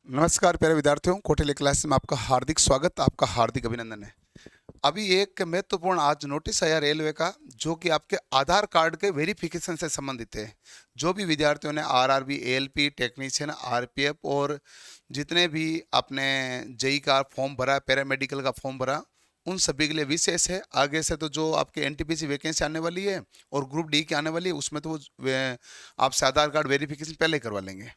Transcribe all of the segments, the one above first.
नमस्कार प्यारे विद्यार्थियों, कौटिल्य क्लास में आपका हार्दिक स्वागत, आपका हार्दिक अभिनंदन है। अभी एक महत्वपूर्ण आज नोटिस आया रेलवे का, जो कि आपके आधार कार्ड के वेरिफिकेशन से संबंधित है। जो भी विद्यार्थियों ने आरआरबी, एएलपी, टेक्नीशियन, आरपीएफ और जितने भी आपने जेई का फॉर्म भरा, पैरामेडिकल का फॉर्म भरा, उन सभी के लिए विशेष है। आगे से तो जो आपके एनटीपीसी वैकेंसी आने वाली है और ग्रुप डी की आने वाली है, उसमें तो आपसे आधार कार्ड वेरिफिकेशन पहले करवा लेंगे।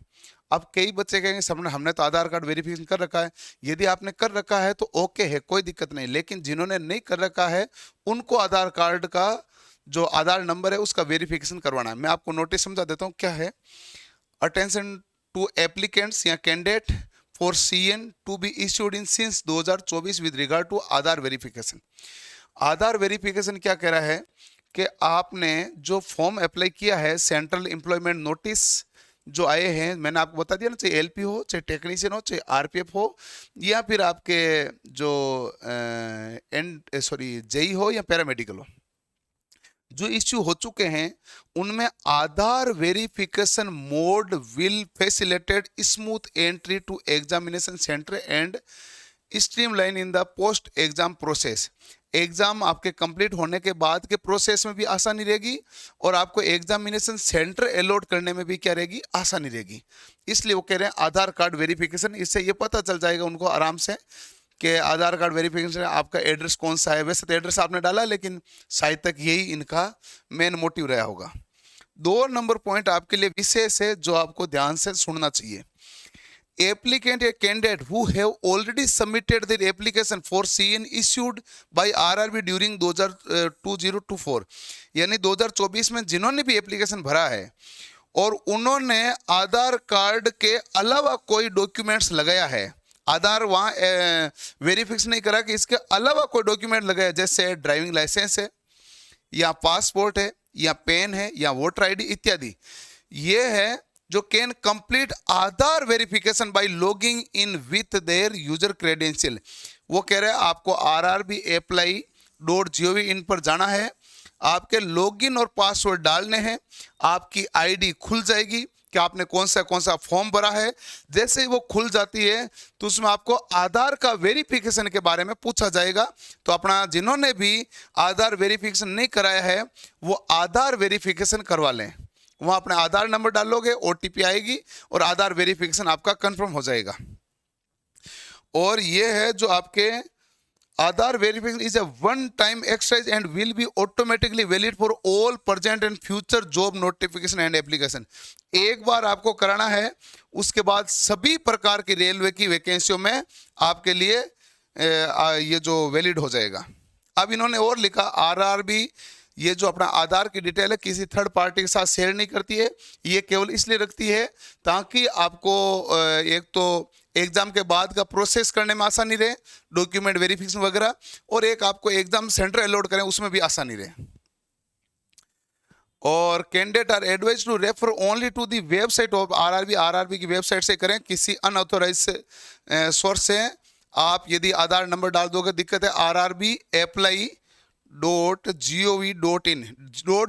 अब कई बच्चे कहेंगे सर हमने तो आधार कार्ड वेरिफिकेशन कर रखा है। यदि आपने कर रखा है तो ओके है, कोई दिक्कत नहीं, लेकिन जिन्होंने नहीं कर रखा है उनको आधार कार्ड का जो आधार नंबर है उसका वेरिफिकेशन करवाना है। मैं आपको नोटिस समझा देता हूँ क्या है। अटेंशन टू एप्लीकेंट्स या candidate for CEN to be issued in since 2024 with regard to Aadhaar verification. Aadhaar verification क्या कह रहा है कि आपने जो फॉर्म अप्लाई किया है, सेंट्रल एम्प्लॉयमेंट नोटिस जो आए हैं, मैंने आपको बता दिया ना, चाहे एलपी हो, चाहे टेक्नीशियन हो, चाहे आरपीएफ हो, या फिर आपके जो जेई हो या पैरामेडिकल हो, जो इश्यू हो चुके हैं उनमें Aadhaar verification mode will facilitate smooth entry to examination centre and streamline in the post exam process. Exam आपके कंप्लीट होने के बाद के प्रोसेस में भी आसानी रहेगी और आपको एग्जामिनेशन सेंटर अलॉट करने में भी क्या रहेगी, आसानी रहेगी। इसलिए वो कह रहे हैं आधार कार्ड वेरिफिकेशन। इससे ये पता चल जाएगा उनको आराम से कि आधार कार्ड वेरिफिकेशन आपका एड्रेस कौन सा है। वैसे तो एड्रेस आपने डाला, लेकिन शायद तक यही इनका मेन मोटिव रहा होगा। 2 नंबर पॉइंट आपके लिए विशेष है जो आपको ध्यान से सुनना चाहिए। Applicant a candidate who have already submitted their application for CN issued by RRB during 2024, यानी 2024 में जिन्होंने भी एप्लीकेशन भरा है और उन्होंने आधार कार्ड के अलावा कोई डॉक्यूमेंट्स लगाया है, आधार वहाँ वेरिफिकेशन नहीं करा कि इसके अलावा कोई डॉक्यूमेंट लगाया, जैसे ड्राइविंग लाइसेंस है या पासपोर्ट है या पेन है या वोटर आईडी इत्यादि, ये है जो can complete Aadhaar verification bye logging in with their user credential. वो कह रहे हैं आपको rrbapply.gov इन पर जाना है, आपके लॉगिन और पासवर्ड डालने हैं, आपकी आईडी खुल जाएगी कि आपने कौन सा फॉर्म भरा है। जैसे ही वो खुल जाती है तो उसमें आपको आधार का वेरिफिकेशन के बारे में पूछा जाएगा। तो अपना जिन्होंने भी आधार वेरिफिकेशन नहीं कराया है वो आधार वेरिफिकेशन करवा लें। वहाँ अपने आधार नंबर डालोगे, ओटीपी आएगी और आधार वेरिफिकेशन आपका कंफर्म हो जाएगा। और ये है जो आपके Aadhaar verification is a one time exercise and will be automatically valid for all present and future job notification and application. एक बार आपको कराना है, उसके बाद सभी प्रकार की रेलवे की वैकेंसियों में आपके लिए ये जो वैलिड हो जाएगा। अब इन्होंने और लिखा आरआरबी ये जो अपना आधार की डिटेल है किसी थर्ड पार्टी के साथ शेयर नहीं करती है। ये केवल इसलिए रखती है ताकि आपको एक तो एग्जाम के बाद का प्रोसेस करने में आसानी रहे, डॉक्यूमेंट वेरिफिकेशन वगैरह, और एक आपको एग्जाम सेंटर अलॉट करें उसमें भी आसानी रहे। और candidate are advise to refer only to the website of RRB. RRB की वेबसाइट से करें, किसी अनऑथोराइज सोर्स से आप यदि आधार नंबर डाल दोगे दिक्कत है। rrbapply.gov.in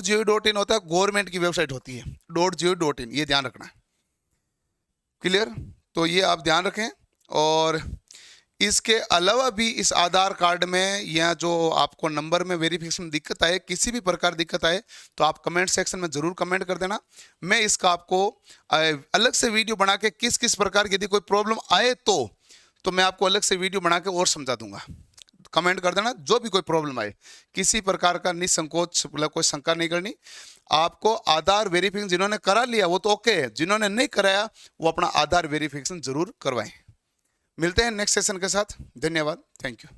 .gov.in होता है, गवर्नमेंट की वेबसाइट होती है .gov.in, ये ध्यान रखना है। क्लियर? तो ये आप ध्यान रखें। और इसके अलावा भी इस आधार कार्ड में या जो आपको नंबर में वेरिफिकेशन में दिक्कत आए, किसी भी प्रकार दिक्कत आए तो आप कमेंट सेक्शन में ज़रूर कमेंट कर देना। मैं इसका आपको अलग से वीडियो बना के किस किस प्रकार की यदि कोई प्रॉब्लम आए तो मैं आपको अलग से वीडियो बना के और समझा दूंगा। कमेंट कर देना जो भी कोई प्रॉब्लम आए, किसी प्रकार का निसंकोच, कोई शंका नहीं करनी। आपको आधार वेरिफिकेशन जिन्होंने करा लिया वो तो ओके है, जिन्होंने नहीं कराया वो अपना आधार वेरिफिकेशन जरूर करवाएं। मिलते हैं नेक्स्ट सेशन के साथ। धन्यवाद, थैंक यू।